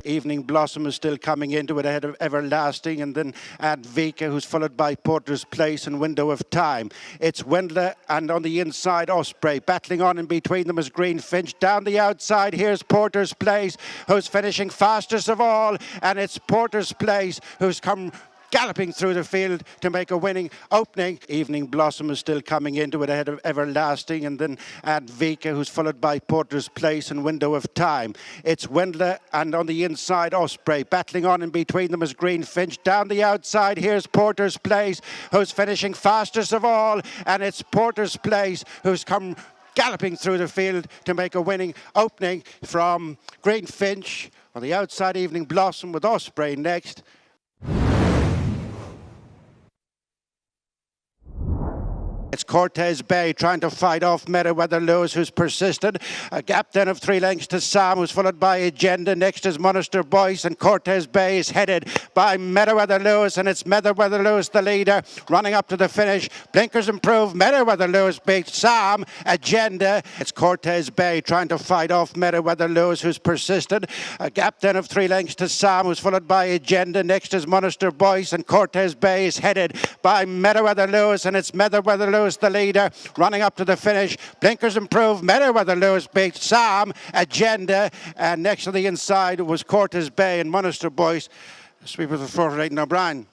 Evening Blossom is still coming into it ahead of Everlasting, and then Advika, who's followed by Porter's Place and Window of Time. It's Wendler, and on the inside Osprey. Battling on in between them is Greenfinch. Down the outside, here's Porter's Place, who's finishing fastest of all, and it's Porter's Place who's come galloping through the field to make a winning opening. Evening Blossom is still coming into it ahead of Everlasting, and then Advika, who's followed by Porter's Place and Window of Time. It's Wendler, and on the inside Osprey. Battling on in between them is Greenfinch. Down the outside, here's Porter's Place, who's finishing fastest of all, and it's Porter's Place who's come galloping through the field to make a winning opening from Greenfinch. On the outside, Evening Blossom with Osprey next. It's Cortez Bay trying to fight off Meriwether Lewis, who's persisted. A gap then of 3 lengths to Sam, who's followed by Agenda. Next is Monaster Boyce, and Cortez Bay is headed by Meriwether Lewis, and it's Meriwether Lewis the leader, running up to the finish. Blinkers improved. Meriwether Lewis beats Sam. Agenda. It's Cortez Bay trying to fight off Meriwether Lewis, who's persisted. A gap then of 3 lengths to Sam, who's followed by Agenda. Next is Monaster Boyce, and Cortez Bay is headed by Meriwether Lewis, and it's Meriwether Lewis the leader, running up to the finish. Blinkers improved. Meriwether Lewis beats Sam. Agenda, and next to the inside was Cortez Bay and Monaster Boyce. Sweeper for 48 and O'Brien.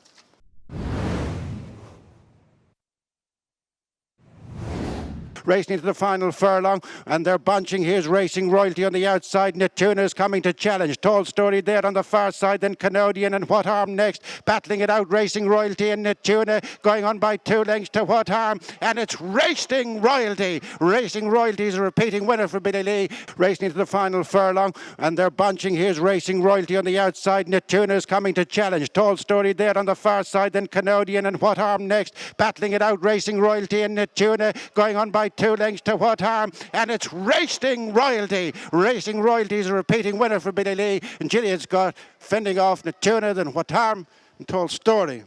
Racing into the final furlong, and they're bunching. Here's Racing Royalty on the outside. Netuna is coming to challenge. Tall Story there on the far side, then Canodian and What Harm next. Battling it out, Racing Royalty and Netuna going on by 2 lengths to What Harm, and it's Racing Royalty. Racing Royalty is a repeating winner for Billy Lee. Racing into the final furlong, and they're bunching. Here's Racing Royalty on the outside. Netuna is coming to challenge. Tall Story there on the far side, then Canodian and What Harm next. Battling it out, Racing Royalty and Netuna going on by 2 lengths to What Harm, and it's Racing Royalty. Racing Royalty is a repeating winner for Billy Lee, and Gillian's got fending off Netuna, then What Harm and Tall Story.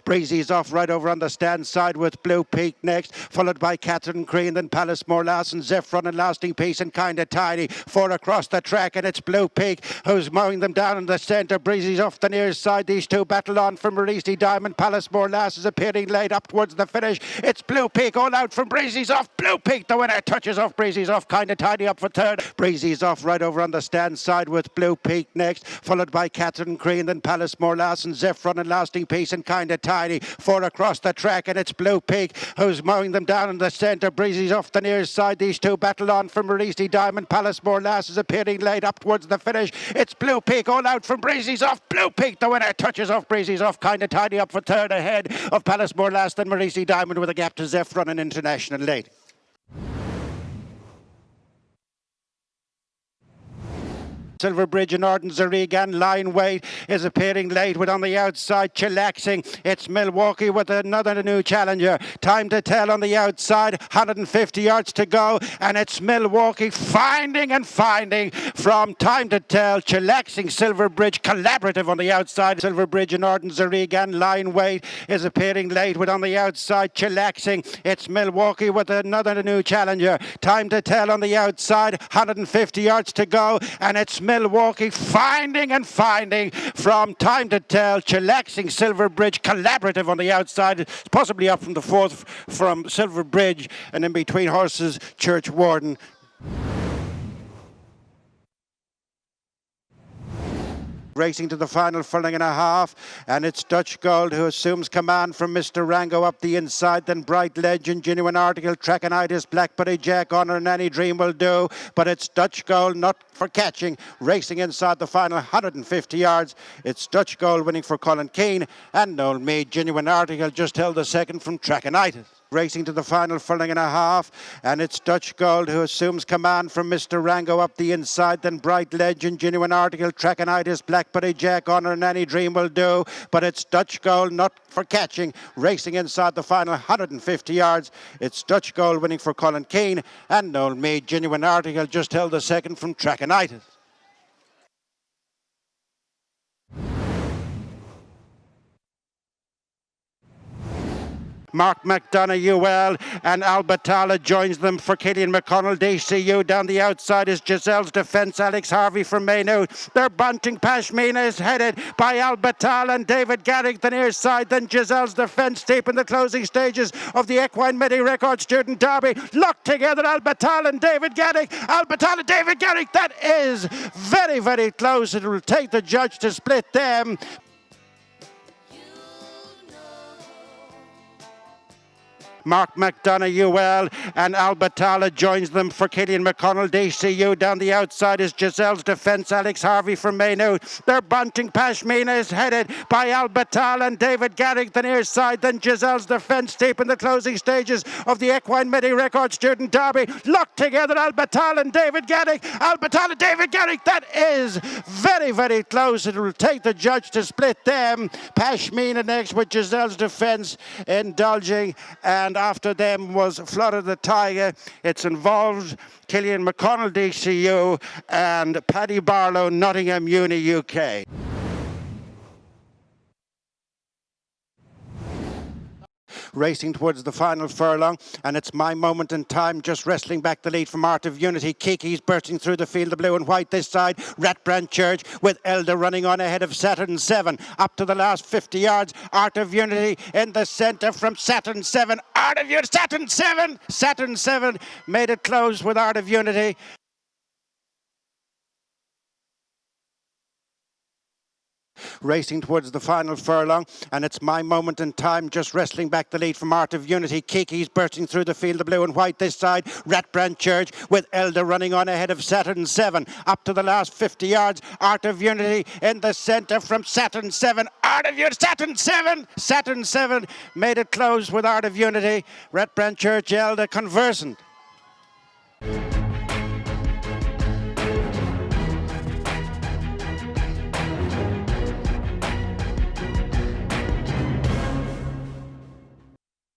Breezy's off right over on the stand side with Blue Peak next, followed by Catherine Crean, then Palace Morlass and Zephron and Lasting Peace and Kinda Tiny. 4 across the track, and it's Blue Peak who's mowing them down in the centre. Breezy's off the near side. These two battle on from Marisi Diamond. Palace Morlass is appearing late up towards the finish. It's Blue Peak all out from Breezy's off. Blue Peak the winner, touches off Breezy's off. Kinda Tiny up for third. Breezy's off right over on the stand side with Blue Peak next, followed by Catherine Crean, then Palace Morlass and Zephron and Lasting Peace and Kinda Tiny. 4 across the track, and it's Blue Peak who's mowing them down in the centre. Breezy's off the near side. These two battle on from Marisi Diamond. Palace Morlass is appearing late up towards the finish. It's Blue Peak all out from Breezy's off. Blue Peak the winner, touches off Breezy's off. Kinda Tiny up for third ahead of Palace Morlass, then Marisi Diamond with a gap to Zephron and International late. Silverbridge and Orden Zarigan. Line Weight is appearing late with on the outside chillaxing. It's Milwaukee with another new challenger. Time to tell on the outside. 150 yards to go, and it's Milwaukee finding from Time to Tell. Chillaxing, Silverbridge, Collaborative on the outside. Silverbridge and Orden Zarigan. Line Weight is appearing late with on the outside chillaxing. It's Milwaukee with another new challenger. Time to Tell on the outside. 150 yards to go, and it's Milwaukee finding from Time to Tell. Chillaxing, Silverbridge, Collaborative on the outside. It's possibly up from the fourth from Silverbridge, and in between horses, Church Warden. Racing to the final furlong and a half, and it's Dutch Gold who assumes command from Mr. Rango up the inside, then Bright Legend, Genuine Article, Trackonitis, Blackberry Jack, Honor and Any Dream Will Do, but it's Dutch Gold not for catching, racing inside the final 150 yards. It's Dutch Gold winning for Colin Keane, and Noel Meade, Genuine Article, just held the second from Trackonitis. Racing to the final furlong and a half, and it's Dutch Gold who assumes command from Mr. Rango up the inside, then Bright Legend, Genuine Article, Trackonitis, Blackberry Jack, Honor and Any Dream Will Do, but it's Dutch Gold not for catching, racing inside the final 150 yards. It's Dutch Gold winning for Colin Keane, and Noel Meade, Genuine Article, just held the second from Trackonitis. Mark McDonough, UL, and Albatala joins them for Killian McConnell, DCU. Down the outside is Giselle's Defence, Alex Harvey from Maynooth. They're bunting. Pashmina is headed by Albatala and David Garrick, the near side. Then Giselle's Defence deep in the closing stages of the Equine Midi Record Student Derby. Locked together, Albatala and David Garrick. Albatala, David Garrick, that is very, very close. It will take the judge to split them. Mark McDonough, UL, and Albatala joins them for Killian McConnell, DCU. Down the outside is Giselle's Defence, Alex Harvey from Maynooth. They're bunting. Pashmina is headed by Albatala and David Garrick, the near side. Then Giselle's Defence deep in the closing stages of the Equine Midi Record Student Derby. Locked together, Albatala and David Garrick. Albatala, David Garrick, that is very, very close. It will take the judge to split them. Pashmina next with Giselle's Defence indulging, and after them was Florida the Tiger. It's involved Killian McConnell, DCU, and Paddy Barlow, Nottingham Uni, UK. Racing towards the final furlong, and it's My Moment in Time just wrestling back the lead from Art of Unity. Kiki's bursting through the field of blue and white this side. Ratbrand Church with Elder running on ahead of Saturn 7 up to the last 50 yards. Art of Unity in the centre from Saturn 7. Art of Unity, Saturn 7 made it close with Art of Unity. Racing towards the final furlong, and it's My Moment in Time just wrestling back the lead from Art of Unity. Kiki's bursting through the field of blue and white this side. Ratbrand Church with Elder running on ahead of Saturn 7 up to the last 50 yards. Art of Unity in the centre from Saturn 7. Art of Unity, Saturn 7 made it close with Art of Unity. Ratbrand Church, Elder conversant.